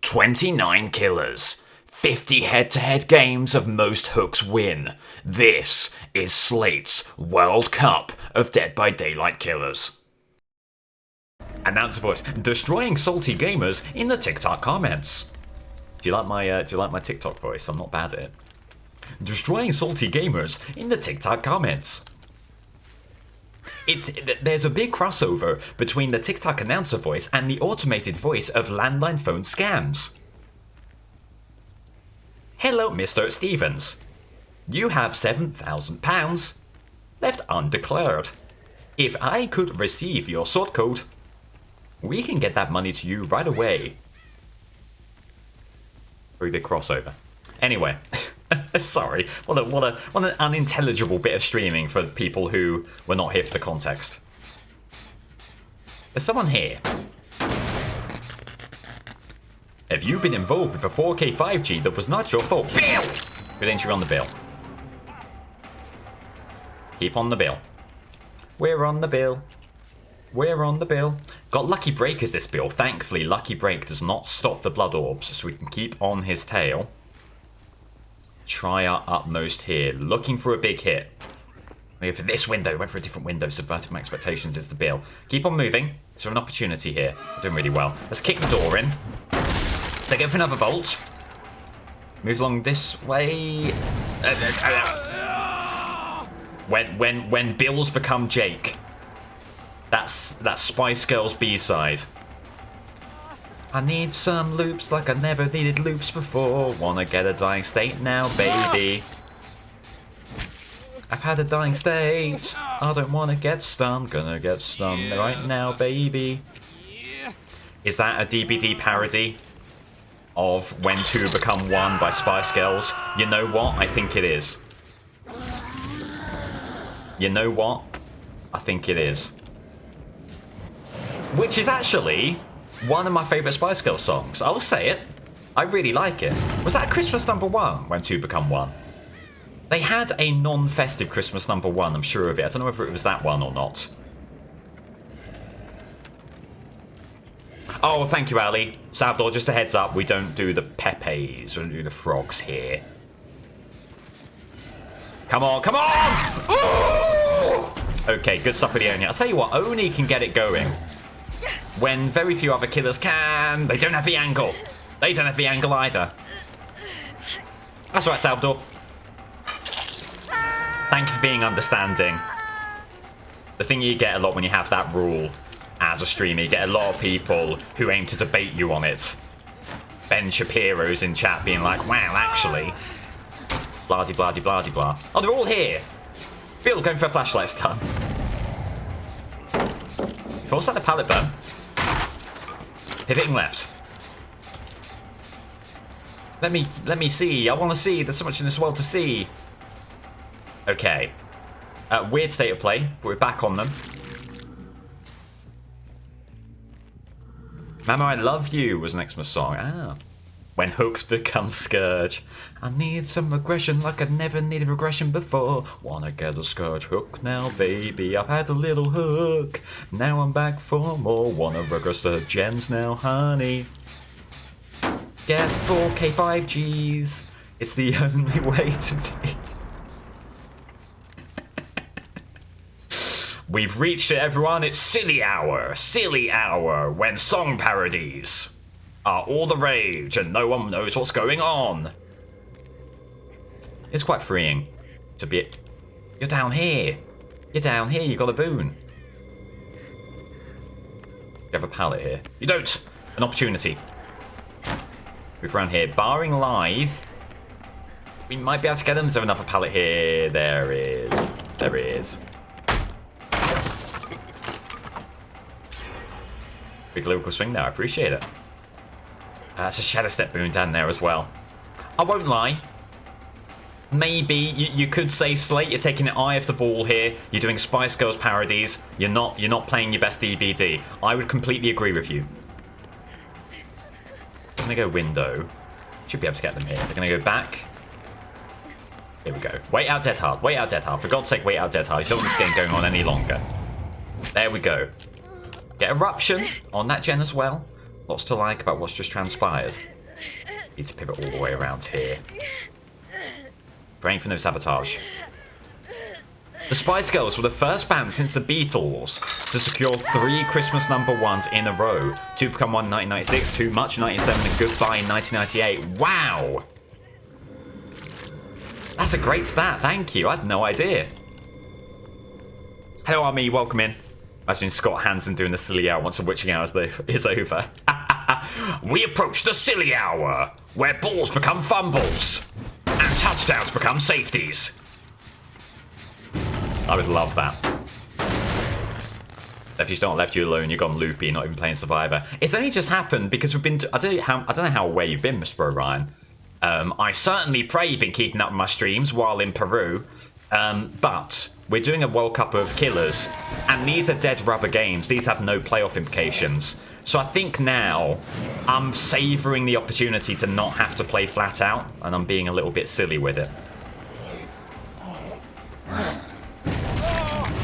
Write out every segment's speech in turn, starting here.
29 killers. 50 head-to-head games of most hooks win. This is Slate's World Cup of Dead by Daylight killers. Announcer voice, destroying salty gamers in the TikTok comments. Do you like my TikTok voice? I'm not bad at it. Destroying salty gamers in the TikTok comments. There's a big crossover between the TikTok announcer voice and the automated voice of landline phone scams. Hello, Mr. Stevens. You have £7,000 left undeclared. If I could receive your sort code, we can get that money to you right away. Very big crossover. Anyway, sorry. What an unintelligible bit of streaming for people who were not here for the context. There's someone here. Have you been involved with a 4K 5G that was not your fault? Bill! Good entry on the bill. Keep on the bill. We're on the bill. We're on the bill. Got Lucky Break as this bill. Thankfully, Lucky Break does not stop the blood orbs, so we can keep on his tail. Try our utmost here. Looking for a big hit. Maybe for this window. Went for a different window. Subverted my expectations is the bill. Keep on moving. Is there an opportunity here? We're doing really well. Let's kick the door in. So go for another bolt. Move along this way. When bills become Jake. That's Spice Girls B-side. I need some loops like I never needed loops before. Wanna get a dying state now, baby. I've had a dying state. I don't wanna get stunned. Gonna get stunned right now, baby. Is that a DBD parody of When Two Become One by Spice Girls? You know what? I think it is. You know what? I think it is. Which is actually one of my favourite Spice Girls songs. I will say it. I really like it. Was that Christmas number one, When Two Become One? They had a non-festive Christmas number one, I'm sure of it. I don't know whether it was that one or not. Oh, thank you, Ali. Salvador, just a heads up, we don't do the Pepes. We don't do the frogs here. Come on, come on! Ooh! Okay, good stuff with the Oni. I'll tell you what, Oni can get it going when very few other killers can. They don't have the angle. They don't have the angle either. That's right, Salvador. Thank you for being understanding. The thing you get a lot when you have that rule as a streamer, you get a lot of people who aim to debate you on it. Ben Shapiro's in chat being like, wow, actually. Blah-de, blah-de, blah-de, blah. Oh, they're all here. Bill going for a flashlight stun. Force out the pallet burn. Pivoting left. Let me see. I want to see. There's so much in this world to see. Okay. Weird state of play, but we're back on them. Mama, I Love You was an Xmas song. Ah. When hooks become scourge. I need some regression like I never needed regression before. Wanna get a scourge hook now, baby. I've had a little hook. Now I'm back for more. Wanna regress the gens now, honey. Get 4K 5Gs. It's the only way to be. We've reached it, everyone. It's silly hour. Silly hour when song parodies are all the rage and no one knows what's going on. It's quite freeing to be... You're down here. You're down here. You got a boon. You have a pallet here. You don't. An opportunity. Move around here. Barring live, we might be able to get them. Is there another pallet here? There is. There is. Big lyrical swing there. I appreciate it. That's a Shadow Step boon down there as well. I won't lie. Maybe you could say, Slate, you're taking an eye off the ball here. You're doing Spice Girls parodies. You're not playing your best DBD. I would completely agree with you. I'm gonna go window. Should be able to get them here. They're gonna go back. Here we go. Wait out dead hard. Wait out dead hard. For God's sake, wait out dead hard. You don't want this game going on any longer. There we go. Get Eruption on that gen as well. Lots to like about what's just transpired. Need to pivot all the way around here. Praying for no sabotage. The Spice Girls were the first band since the Beatles to secure 3 Christmas #1s in a row. 2 Become One in 1996, Too Much in 1997, and Goodbye in 1998. Wow! That's a great stat, thank you. I had no idea. Hello, Army, welcome in. Imagine Scott Hansen doing the silly hour once the witching hour is over. We approach the silly hour, where balls become fumbles and touchdowns become safeties. I would love that. If you don't left you alone, you've gone loopy, not even playing Survivor. It's only just happened because we've been. I don't know how aware you've been, Mr. Orion. I certainly pray you've been keeping up with my streams while in Peru. But we're doing a World Cup of Killers, and these are dead rubber games. These have no playoff implications. So I think now I'm savouring the opportunity to not have to play flat out, and I'm being a little bit silly with it.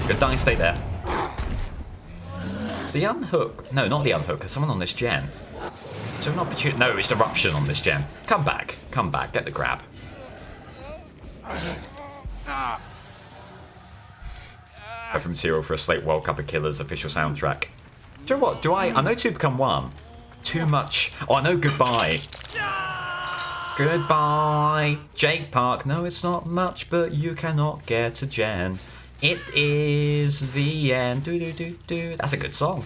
Good dice, stay there. It's the unhook. No, not the unhook. There's someone on this gen. Is there an opportunity? No, it's Eruption on this gen. Come back. Come back. Get the grab. Go from material for a Slate World Cup of Killers official soundtrack. Do you know what? I know 2 Become One. Too much. Oh, I know Goodbye. Goodbye, Jake Park. No, it's not much, but you cannot get to Jen. It is the end. Do do do do. That's a good song.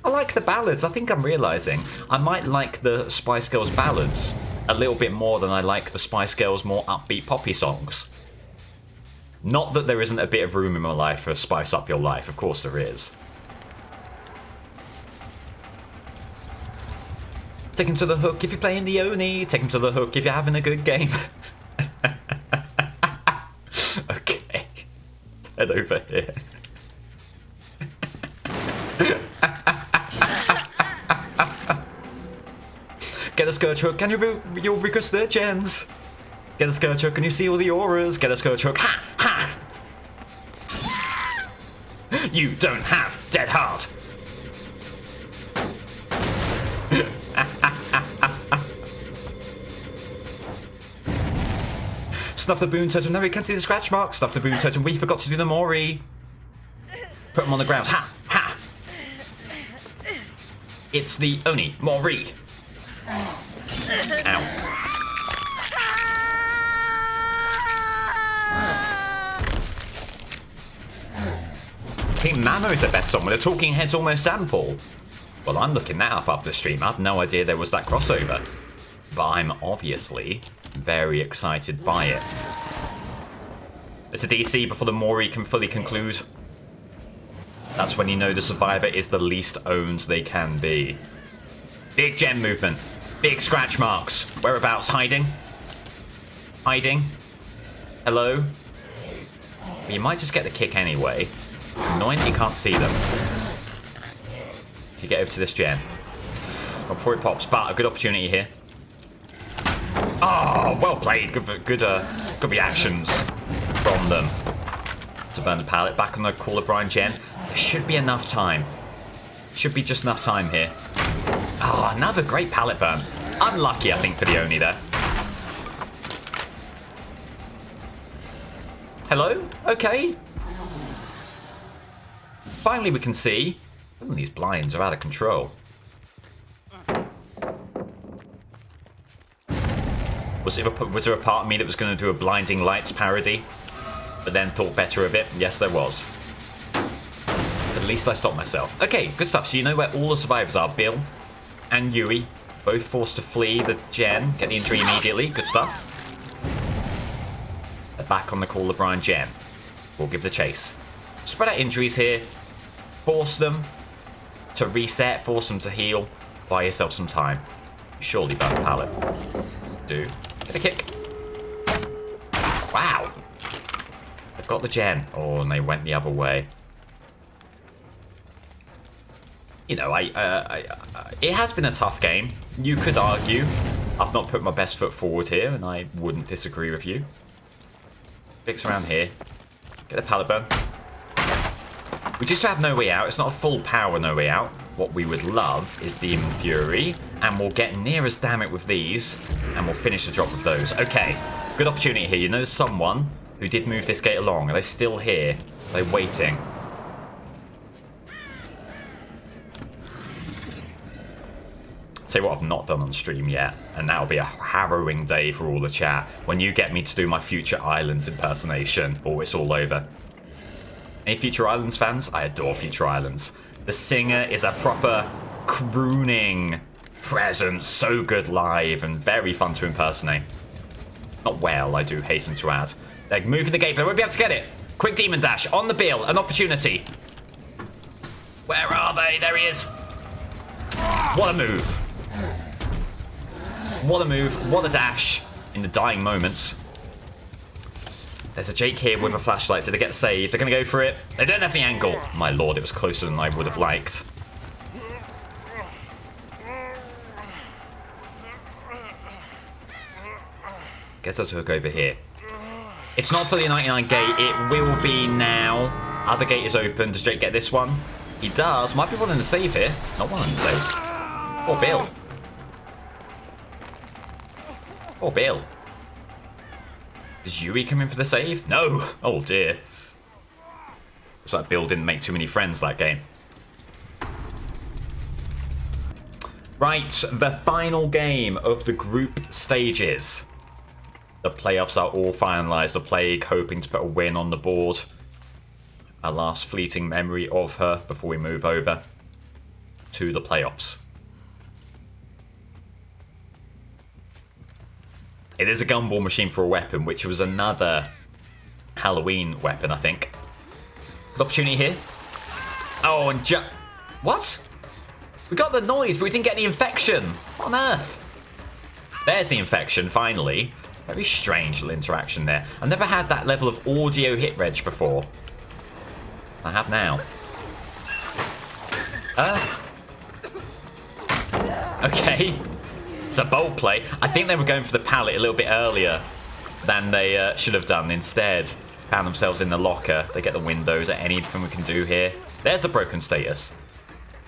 I like the ballads. I think I'm realizing I might like the Spice Girls ballads a little bit more than I like the Spice Girls more upbeat poppy songs. Not that there isn't a bit of room in my life for Spice Up Your Life. Of course there is. Take him to the hook if you're playing the Oni. Take him to the hook if you're having a good game. Okay. Let's head over here. Get a skirt hook, can you'll request their gens. Get a skirt hook, can you see all the auras? Get a skirt hook, ha! Ha! You don't have dead heart. Snuff the boon totem. No, we can't see the scratch mark. Snuff the boon totem. We forgot to do the Mori. Put him on the ground. Ha! Ha! It's the Oni. Mori. Ow. I think Mamo is the best song with a Talking Heads almost sample. Well, I'm looking that up after the stream. I had no idea there was that crossover. But I'm obviously very excited by it. It's a DC before the Mori can fully conclude. That's when you know the Survivor is the least owned they can be. Big gem movement. Big scratch marks. Whereabouts? Hiding? Hiding? Hello? You might just get the kick anyway. Annoying that you can't see them. If you get over to this gen. Well, before it pops, but a good opportunity here. Oh, well played. Good reactions from them. To burn the pallet. Back on the Call of Brian gen. There should be enough time. Should be just enough time here. Oh, another great pallet burn. Unlucky, I think, for the Oni there. Hello? Okay. Finally we can see. Oh, these blinds are out of control. Was there a part of me that was going to do a Blinding Lights parody, but then thought better of it? Yes, there was. But at least I stopped myself. Okay, good stuff. So you know where all the survivors are. Bill and Yui, both forced to flee the gen. Get the injury immediately. Good stuff. They're back on the Call of Brian gen. We'll give the chase. Spread out injuries here. Force them to reset. Force them to heal. Buy yourself some time. Surely burn the pallet. Do. Get a kick. Wow. They've got the gen. Oh, and they went the other way. You know, it has been a tough game. You could argue I've not put my best foot forward here, and I wouldn't disagree with you. Fix around here. Get a pallet burn. We just have no way out. It's not a full power no way out. what we would love is Demon Fury, and we'll get near as damn it with these, and we'll finish the job with those. Okay, good opportunity here. You know someone who did move this gate along. Are they still here? Are they waiting? Tell you what I've not done on stream yet, and that'll be a harrowing day for all the chat, when you get me to do my Future Islands impersonation. Oh, it's all over. Any Future Islands fans? I adore Future Islands. The singer is a proper crooning presence, so good live and very fun to impersonate. Not well, I do hasten to add. They're moving the gate, but I won't be able to get it. Quick demon dash on the bill, an opportunity. Where are they? There he is. What a move. What a move, what a dash in the dying moments. There's a Jake here with a flashlight. Did they get saved? They're going to go for it. They don't have the angle. My lord, it was closer than I would have liked. Guess let's hook over here. It's not for the 99 gate. It will be now. Other gate is open. Does Jake get this one? He does. Might be wanting to save here. Not wanting to save. Oh, Bill. Oh, Bill. Is Yui coming for the save? No. Oh, dear. Looks like Bill didn't make too many friends that game. Right, the final game of the group stages. The playoffs are all finalised. The Plague hoping to put a win on the board. A last fleeting memory of her before we move over to the playoffs. It is a gumball machine for a weapon, which was another Halloween weapon, I think. Good opportunity here. Oh, and what? We got the noise, but we didn't get any infection. What on earth? There's the infection, finally. Very strange little interaction there. I've never had that level of audio hit reg before. I have now. Okay. It's a bold play. I think they were going for the pallet a little bit earlier than they should have done. Instead, found themselves in the locker. They get the windows. Is there anything we can do here? There's a broken status.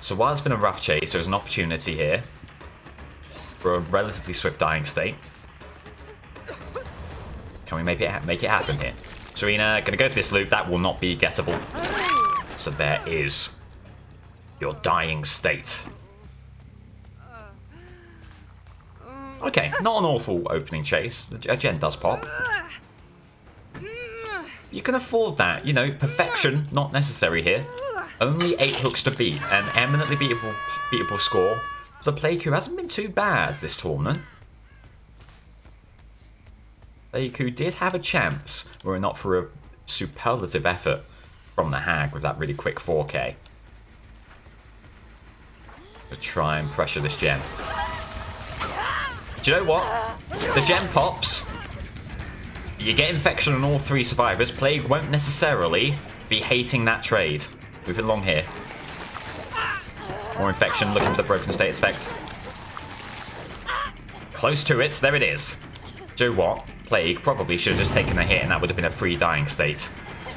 So while it's been a rough chase, there's an opportunity here for a relatively swift dying state. Can we make it happen here? Serena, gonna go for this loop. That will not be gettable. So there is your dying state. Okay, not an awful opening chase. A gen does pop. You can afford that. You know, perfection, not necessary here. Only 8 hooks to beat. An eminently beatable score. The Plague who hasn't been too bad this tournament. Plague who did have a chance, were it not for a superlative effort from the Hag with that really quick 4K. To try and pressure this gen. Do you know what? The gem pops. You get infection on all 3 survivors. Plague won't necessarily be hating that trade. Moving along here. More infection, looking for the broken state effect. Close to it, there it is. Do you know what? Plague probably should have just taken a hit and that would have been a free dying state.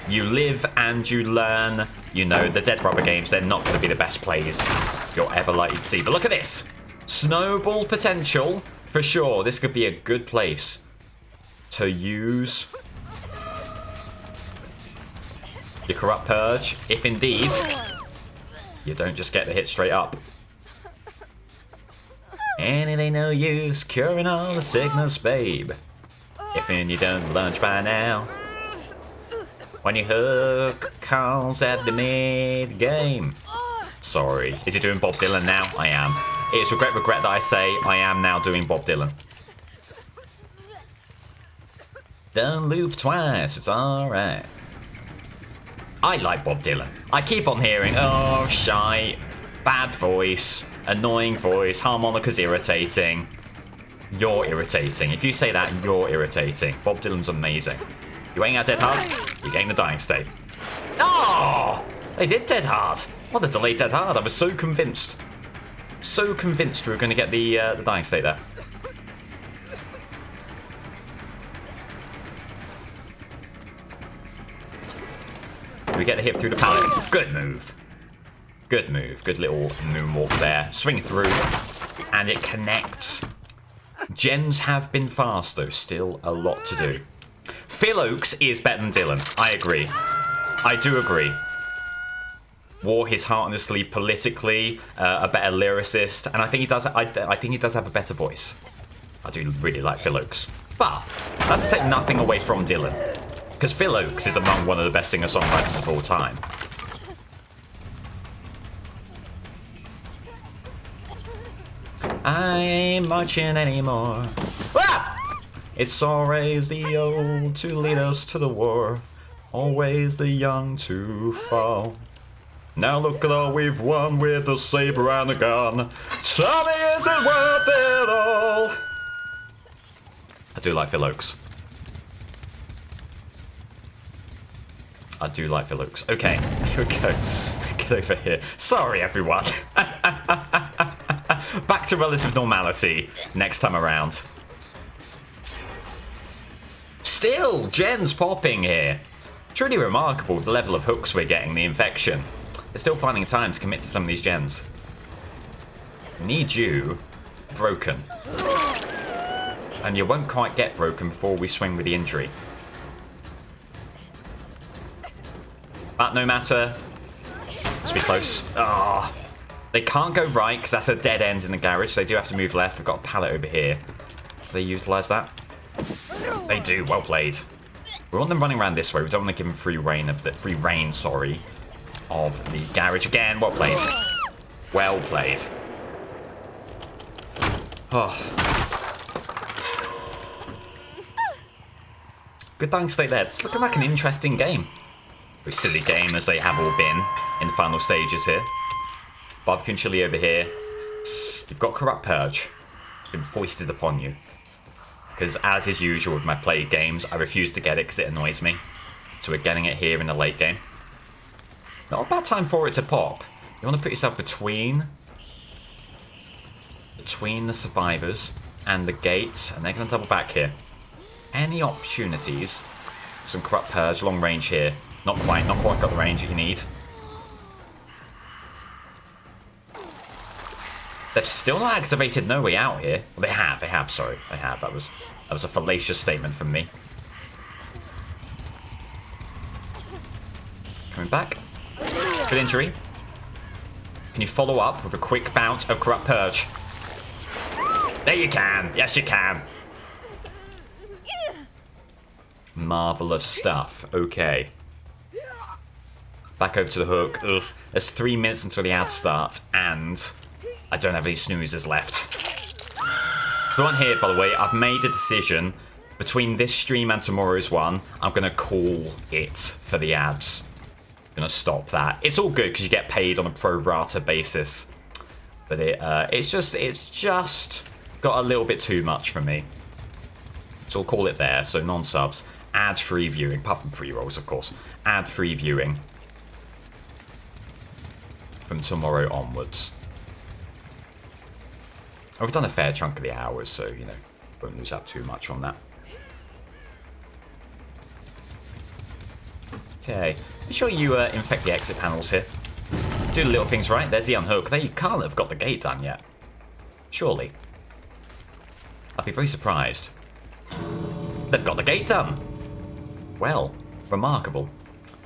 You live and you learn. You know, the Dead Rubber games, they're not going to be the best plays you're ever likely to see. But look at this. Snowball potential. For sure, this could be a good place to use your Corrupt Purge, if indeed you don't just get the hit straight up. And it ain't no use curing all the sickness, babe, if you don't lunch by now. When your hook calls at the mid-game. Sorry, is he doing Bob Dylan now? I am. It's regret that I say I am now doing Bob Dylan. Don't loop twice, it's alright. I like Bob Dylan. I keep on hearing, oh, shite, bad voice, annoying voice, harmonica's irritating. You're irritating. If you say that, you're irritating. Bob Dylan's amazing. You ain't got Dead Hard, you're getting the dying state. Oh! They did Dead Hard. What a delayed Dead Hard. I was so convinced. So convinced we were going to get the dying state there. We get the hit through the pallet. Good move. Good move. Good little moonwalk there. Swing through. And it connects. Gens have been fast, though. Still a lot to do. Phil Oakes is better than Dylan. I agree. I do agree. Wore his heart on his sleeve politically. A better lyricist. And I think he does. I think he does have a better voice. I do really like Phil Oakes. But that's to take nothing away from Dylan. Because Phil Oakes is among one of the best singer-songwriters of all time. I ain't marching anymore. Ah! It's always the old to lead us to the war. Always the young to fall. Now look at all we've won with the saber and the gun. Tell me, is it worth it all? I do like Phil Oakes. I do like Phil Oakes. Okay, here we go. Get over here. Sorry, everyone. Back to relative normality next time around. Still, gens popping here. Truly remarkable the level of hooks we're getting, the infection. They're still finding time to commit to some of these gens. Need you broken. And you won't quite get broken before we swing with the injury. But no matter. Let's be close. Ah. Oh. They can't go right because that's a dead end in the garage. So they do have to move left. They've got a pallet over here. Do they utilise that? They do. Well played. We want them running around this way. We don't want to give them free reign of the of the garage again. Well played. Well played. Oh. Good dying state there. It's looking like an interesting game. Very silly game as they have all been in the final stages here. Barbecue and chili over here. You've got Corrupt Purge. It's been foisted upon you. Because as is usual with my played games, I refuse to get it because it annoys me. So we're getting it here in the late game. Not a bad time for it to pop. You want to put yourself between the survivors and the gates, and they're going to double back here. Any opportunities? Some Corrupt Purge, long range here. Not quite got the range that you need. They've still not activated No Way Out here. Well, they have, sorry. They have. That was a fallacious statement from me. Coming back. Good injury. Can you follow up with a quick bout of Corrupt Purge? There you can. Yes, you can. Marvelous stuff. Okay. Back over to the hook. Ugh. There's 3 minutes until the ads start, and I don't have any snoozers left. Go on here, by the way. I've made a decision between this stream and tomorrow's one. I'm going to call it for the ads. I'm going to stop that. It's all good because you get paid on a pro rata basis. But it's just got a little bit too much for me. So we'll call it there. So non-subs. Ad-free viewing. Apart from pre-rolls, of course. Ad-free viewing. From tomorrow onwards. We've done a fair chunk of the hours, so, you know, won't lose out too much on that. Okay. Make sure you infect the exit panels here. Do the little things right. There's the unhook. They can't have got the gate done yet. Surely. I'd be very surprised. They've got the gate done. Well, remarkable.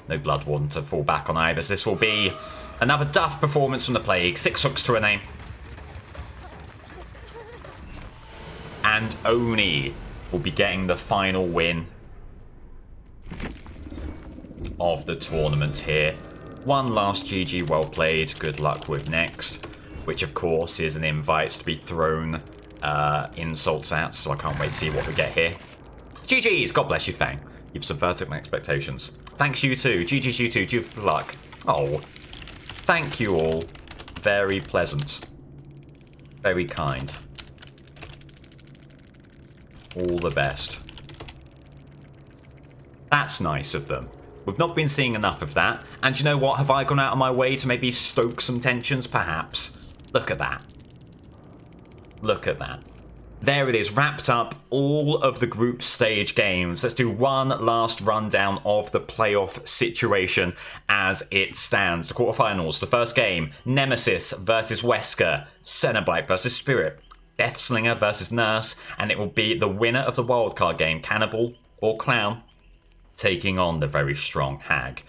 No Blood Warden to fall back on either, so this will be another Duff performance from the Plague. 6 hooks to a name. And Oni will be getting the final win of the tournament here. One last GG, well played. Good luck with next. Which, of course, is an invite to be thrown insults at, so I can't wait to see what we get here. GG's, God bless you, Fang. You've subverted my expectations. Thanks, you too. GG's, you too. Good luck. Oh, thank you all. Very pleasant. Very kind. All the best. That's nice of them. We've not been seeing enough of that. And you know what? Have I gone out of my way to maybe stoke some tensions? Perhaps. Look at that. Look at that. There it is, wrapped up all of the group stage games. Let's do one last rundown of the playoff situation as it stands. The quarterfinals, the first game, Nemesis versus Wesker, Cenobite versus Spirit, Deathslinger versus Nurse, and it will be the winner of the wildcard game, Cannibal or Clown, taking on the very strong Hag.